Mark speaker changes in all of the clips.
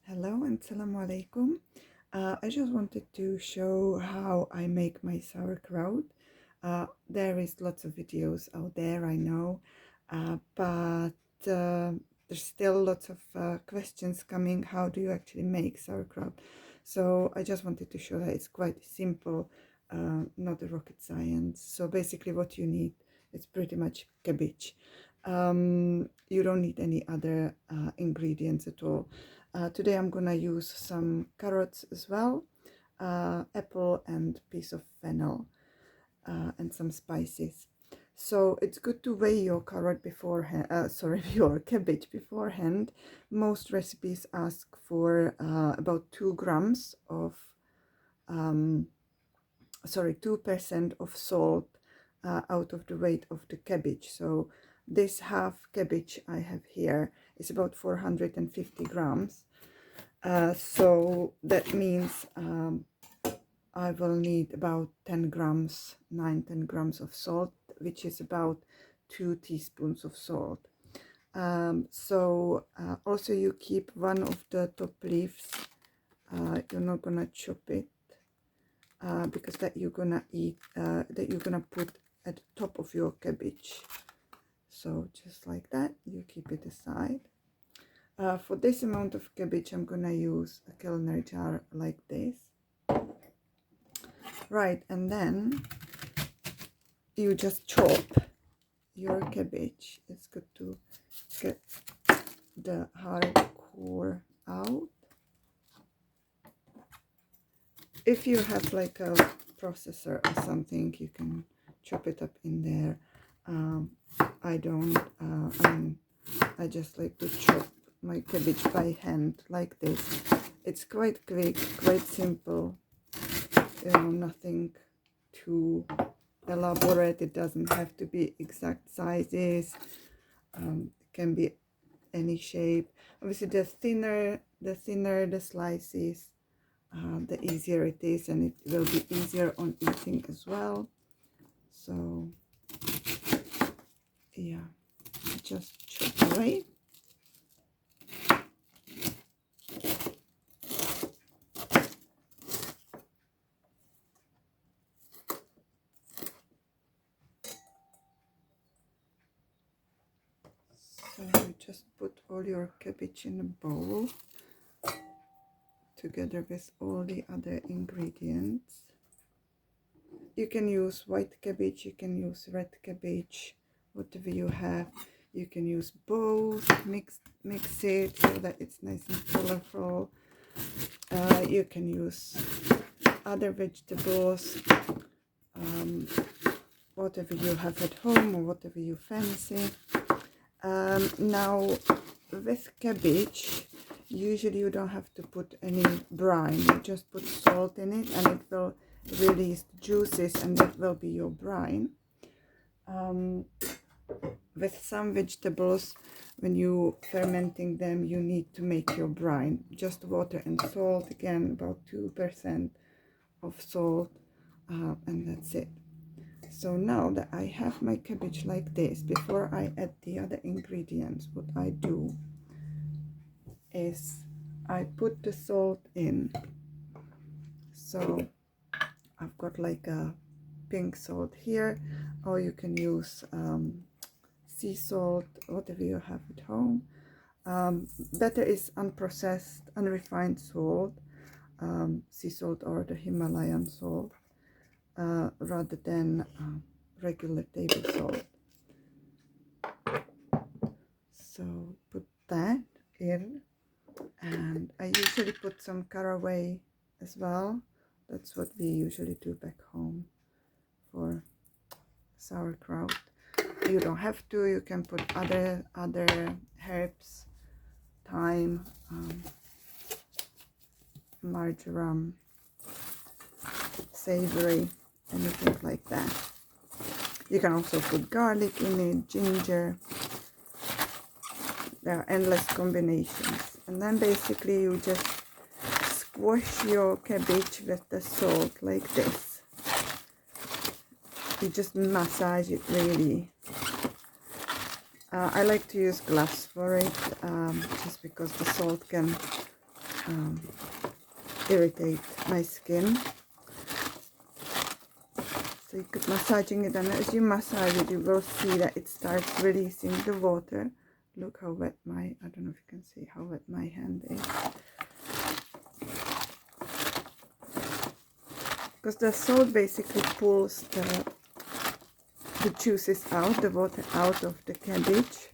Speaker 1: Hello and Assalamu alaikum. I just wanted to show how I make my sauerkraut. There is lots of videos out there, I know, but there's still lots of questions coming. How do you actually make sauerkraut? So I just wanted to show that it's quite simple, not a rocket science. So basically what you need is pretty much cabbage. You don't need any other ingredients at all. Today I'm gonna use some carrots as well, apple and piece of fennel, and some spices. So it's good to weigh your carrot beforehand, your cabbage beforehand. Most recipes ask for about 2 grams of, 2% of salt out of the weight of the cabbage. So this half cabbage I have here is about 450 grams. So that means I will need about 10 grams, 10 grams of salt, which is about 2 teaspoons of salt. Also you keep one of the top leaves. You're not gonna chop it because that you're gonna put at the top of your cabbage. So just like that, you keep it aside. For this amount of cabbage, I'm gonna use a culinary jar like this. Right, and then you just chop your cabbage. It's good to get the hard core out. If you have like a processor or something, you can chop it up in there. I don't. I just like to chop my cabbage by hand like this. It's quite quick, quite simple, nothing too elaborate. It doesn't have to be exact sizes. It can be any shape. Obviously the thinner the slices, the easier it is, and it will be easier on eating as well. So yeah, just chop away. So you just put all your cabbage in a bowl together with all the other ingredients. You can use white cabbage, you can use red cabbage, whatever you have. You can use both, mix it so that it's nice and colorful. You can use other vegetables, whatever you have at home or whatever you fancy. Now with cabbage, usually you don't have to put any brine. You just put salt in it and it will release the juices, and that will be your brine. With some vegetables, when you fermenting them, you need to make your brine. Just water and salt, again about 2% of salt, and that's it. So now that I have my cabbage like this, before I add the other ingredients, what I do is I put the salt in. So I've got like a pink salt here, or you can use sea salt, whatever you have at home. Better is unprocessed, unrefined salt, sea salt or the Himalayan salt, rather than regular table salt. So put that in, and I usually put some caraway as well. That's what we usually do back home for sauerkraut. You don't have to. You can put other herbs, thyme, marjoram, savory, anything like that. You can also put garlic in it, ginger. There are endless combinations. And then basically you just squash your cabbage with the salt like this. You just massage it really. I like to use gloves for it, just because the salt can irritate my skin. So you keep massaging it, and as you massage it, you will see that it starts releasing the water. Look how wet I don't know if you can see how wet my hand is. Because the salt basically pulls the juices out, the water out of the cabbage.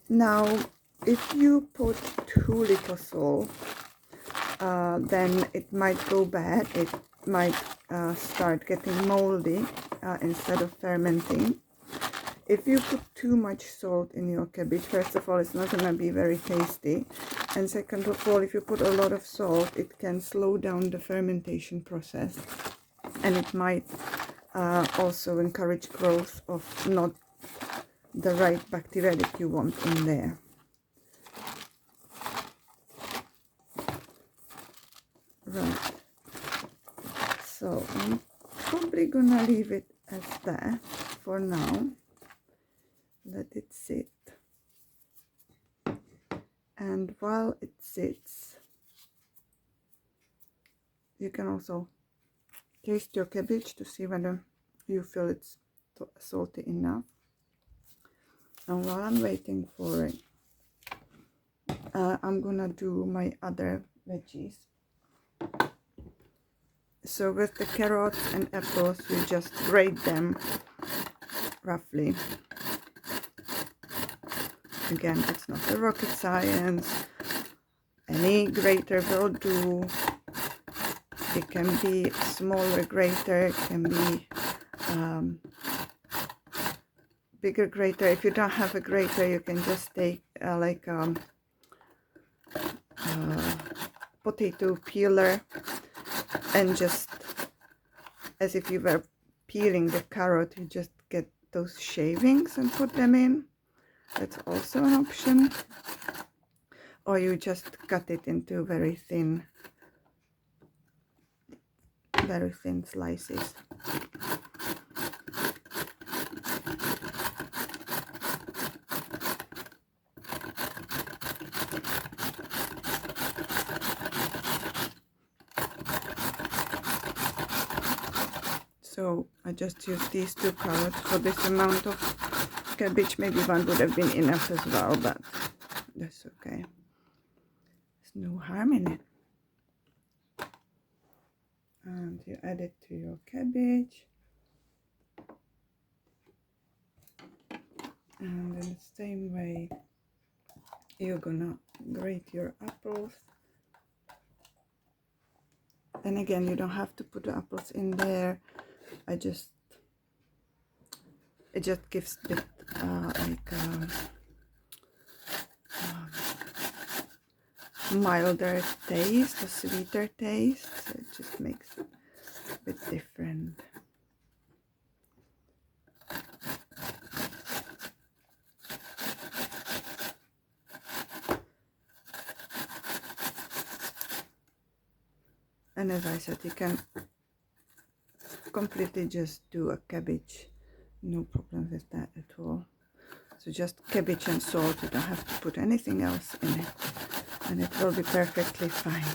Speaker 1: Now, if you put too little salt, then it might go bad. It might start getting moldy instead of fermenting. If you put too much salt in your cabbage, first of all, it's not going to be very tasty. And second of all, if you put a lot of salt, it can slow down the fermentation process. And it might also encourage growth of not the right bacteria that you want in there. Right. So I'm probably gonna leave it as that for now. Let it sit. And while it sits, you can also taste your cabbage to see whether you feel it's salty enough. And while I'm waiting for it, I'm gonna do my other veggies. So with the carrots and apples, you just grate them roughly. Again, it's not a rocket science. Any grater will do. It can be a smaller grater, it can be bigger grater. If you don't have a grater, you can just take like potato peeler and just, as if you were peeling the carrot, you just get those shavings and put them in. That's also an option. Or you just cut it into very thin slices. So I just used these 2 carrots for this amount of cabbage. Maybe one would have been enough as well, but that's okay. There's no harm in it. And you add it to your cabbage. And in the same way, you're gonna grate your apples. And again, you don't have to put the apples in there. It just gives a bit milder taste, a sweeter taste. So it just makes it a bit different. And as I said, you can completely just do a cabbage, no problem with that at all. So just cabbage and salt, you don't have to put anything else in it, and it will be perfectly fine.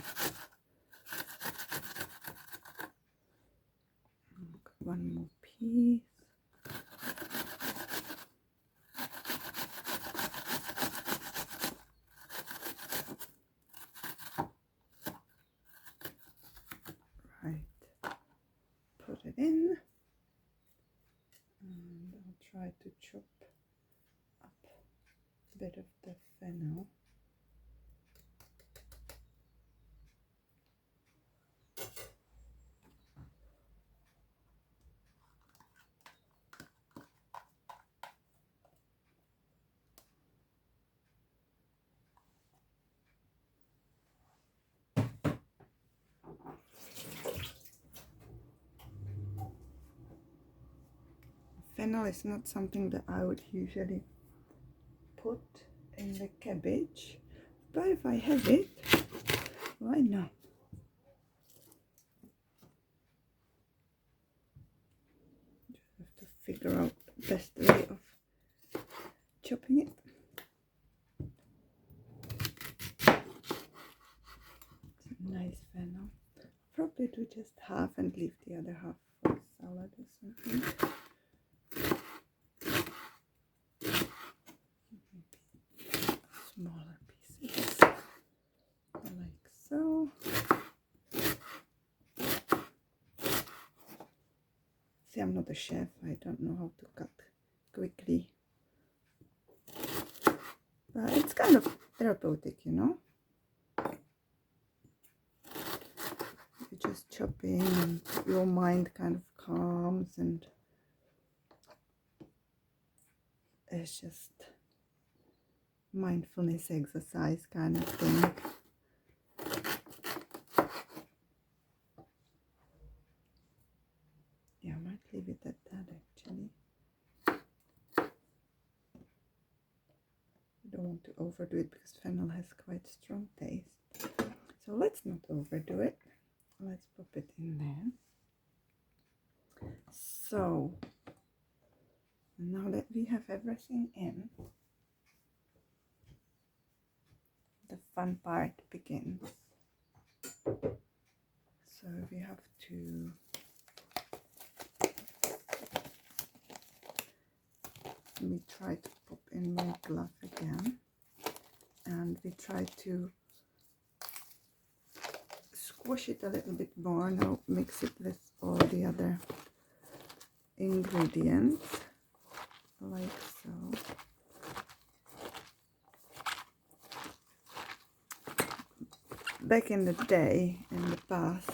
Speaker 1: One more piece. Put it in, and I'll try to chop up a bit of the fennel. Fennel is not something that I would usually put in the cabbage, but if I have it, why not? Just have to figure out the best way of chopping it. nice fennel. Probably do just half and leave the other half for salad or something. Maybe smaller pieces, like so. See, I'm not a chef. I don't know how to cut quickly. But it's kind of therapeutic, you know. You just chop in and your mind kind of calms, and it's just mindfulness exercise kind of thing. Yeah, I might leave it at that actually. You don't want to overdo it because fennel has quite strong taste. So let's not overdo it. Let's pop it in there. So now that we have everything in, the fun part begins. So we have to try to pop in my glove again, and we try to squish it a little bit more. Now mix it with all the other ingredients, like so. Back in the day, in the past,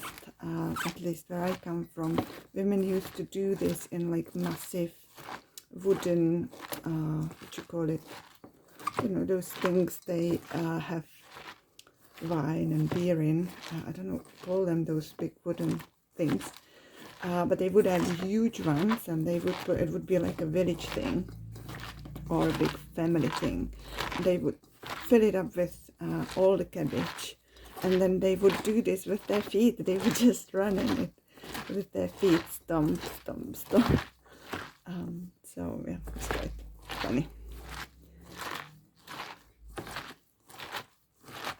Speaker 1: at least where I come from, women used to do this in like massive wooden, what you call it, you know, those things they have wine and beer in. I don't know, call them those big wooden things, but they would have huge ones, and they would put, it would be like a village thing or a big family thing. They would fill it up with all the cabbage, and then they would do this with their feet. They would just run in it with their feet, stomp, stomp, stomp. So yeah, it's quite funny.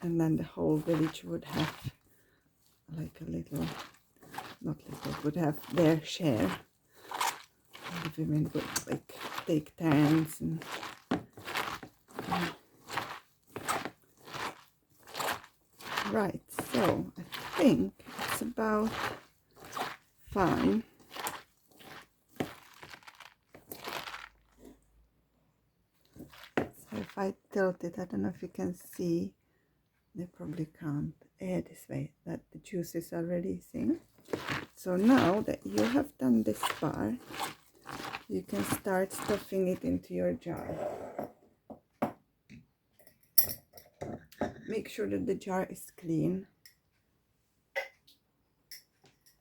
Speaker 1: And then the whole village would have like a little, not little, would have their share. And the women would like take turns and right, so I think it's about fine. So if I tilt it, I don't know if you can see, they probably can't, this way, that the juices are releasing. So now that you have done this part, you can start stuffing it into your jar. Make sure that the jar is clean.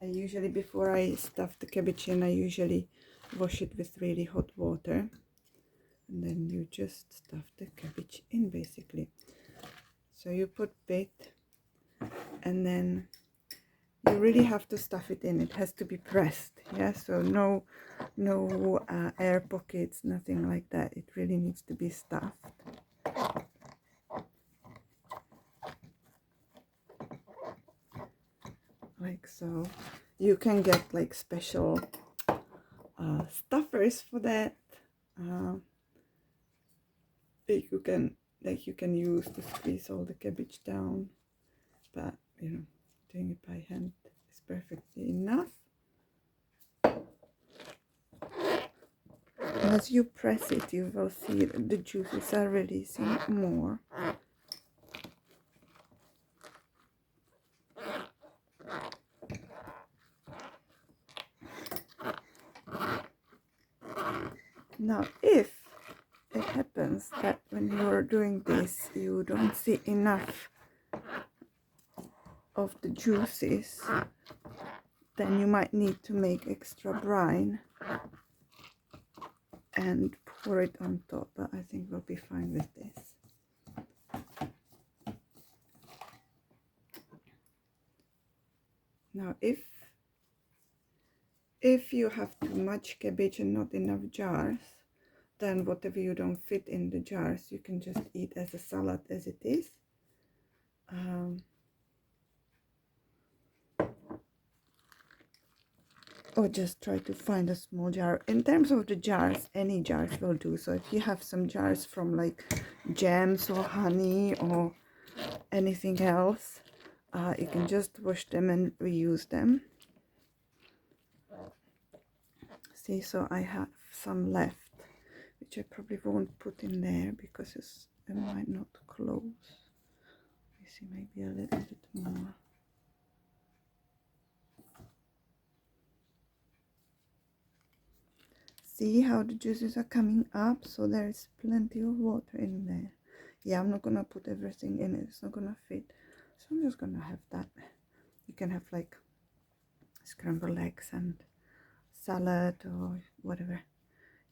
Speaker 1: I usually, before I stuff the cabbage in, I usually wash it with really hot water. And then you just stuff the cabbage in, basically. So you put bit, and then you really have to stuff it in. It has to be pressed, yeah? So no air pockets, nothing like that. It really needs to be stuffed. Like so. You can get like special stuffers for that. You can use to squeeze all the cabbage down, but you know, doing it by hand is perfectly enough. As you press it, you will see that the juices are releasing more. Now, if it happens that when you're doing this, you don't see enough of the juices, then you might need to make extra brine and pour it on top, but I think we'll be fine with this. Now, if you have too much cabbage and not enough jars, then whatever you don't fit in the jars, you can just eat as a salad as it is. or just try to find a small jar. In terms of the jars, any jars will do. So if you have some jars from like jams or honey or anything else, you can just wash them and reuse them. See, so I have some left, which I probably won't put in there because it might not close. Let me see, maybe a little bit more. See how the juices are coming up? So there is plenty of water in there. Yeah, I'm not gonna put everything in it. It's not gonna fit. So I'm just gonna have that. You can have like scrambled eggs and salad or whatever.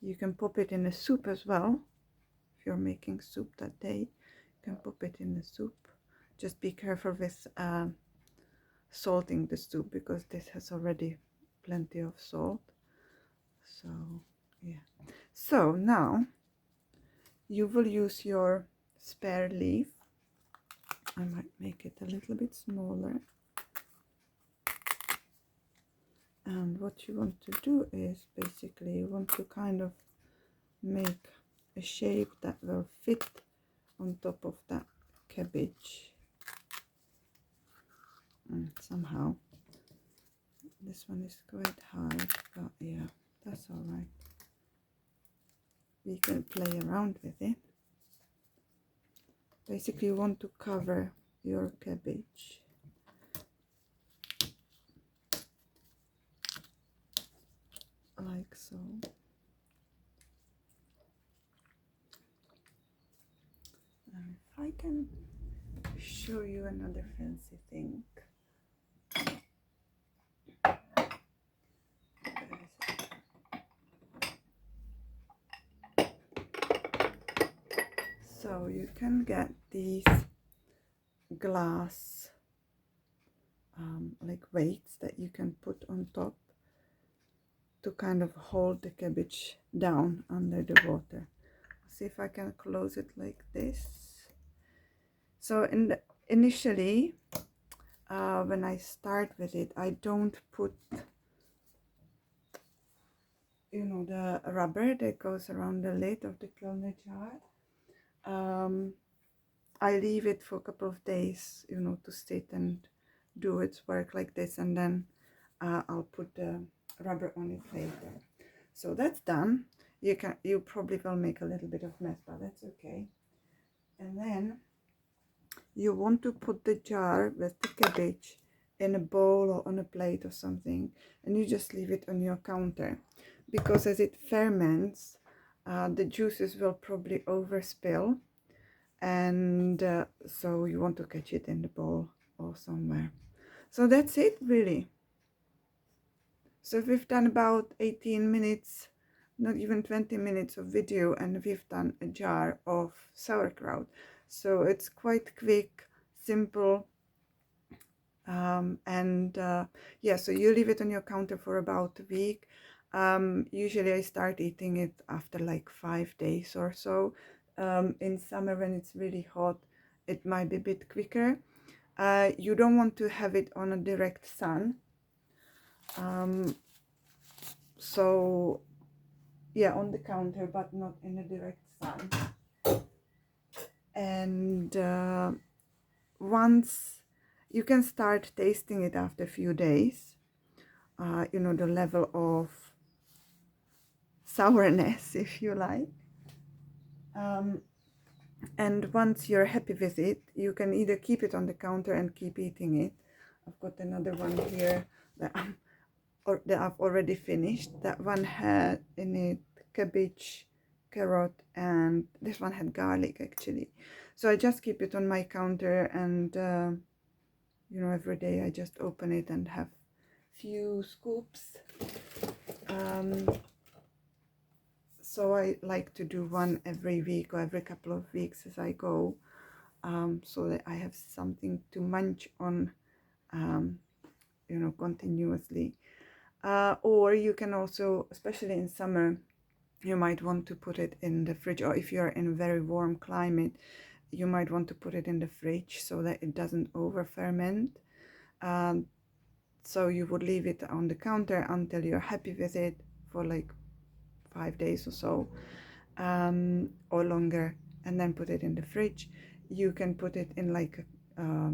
Speaker 1: You can pop it in a soup as well. If you're making soup that day, you can pop it in the soup. Just be careful with salting the soup because this has already plenty of salt. So yeah. So now you will use your spare leaf. I might make it a little bit smaller. And what you want to do is basically you want to kind of make a shape that will fit on top of that cabbage. Somehow this one is quite hard, but yeah, that's all right. We can play around with it. Basically you want to cover your cabbage like so. And if I can show you another fancy thing. So you can get these glass like weights that you can put on top to kind of hold the cabbage down under the water. See if I can close it like this. So initially when I start with it, I don't put, you know, the rubber that goes around the lid of the clone jar. I leave it for a couple of days, you know, to sit and do its work like this, and then I'll put the rubber on it later. So that's done. You probably will make a little bit of mess, but that's okay. And then you want to put the jar with the cabbage in a bowl or on a plate or something, and you just leave it on your counter, because as it ferments, the juices will probably overspill, and so you want to catch it in the bowl or somewhere. So that's it, really. So we've done about 18 minutes, not even 20 minutes of video, and we've done a jar of sauerkraut. So it's quite quick, simple, yeah, so you leave it on your counter for about a week. Usually I start eating it after like 5 days or so. In summer when it's really hot, it might be a bit quicker. You don't want to have it on a direct sun. So yeah, on the counter, but not in a direct sun. And once you can start tasting it after a few days, you know, the level of sourness, if you like. And once you're happy with it, you can either keep it on the counter and keep eating it. I've got another one here that I've already finished. That one had in it cabbage, carrot, and this one had garlic actually. So I just keep it on my counter, and you know, every day I just open it and have few scoops. So I like to do one every week or every couple of weeks as I go, so that I have something to munch on, you know, continuously. Or you can also, especially in summer, you might want to put it in the fridge, or if you're in a very warm climate, you might want to put it in the fridge so that it doesn't over ferment. So you would leave it on the counter until you're happy with it for like 5 days or so, or longer, and then put it in the fridge. You can put it in like a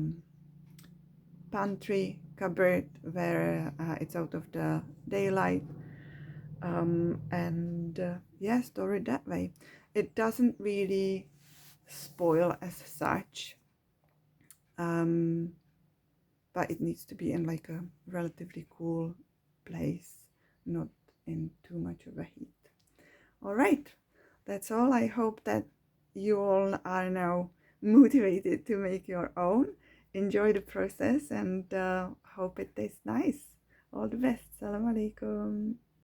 Speaker 1: pantry cupboard where it's out of the daylight, and yeah, store it that way. It doesn't really spoil as such, but it needs to be in like a relatively cool place, not in too much of a heat. All right, that's all. I hope that you all are now motivated to make your own. Enjoy the process, and hope it tastes nice. All the best. Salam alaikum.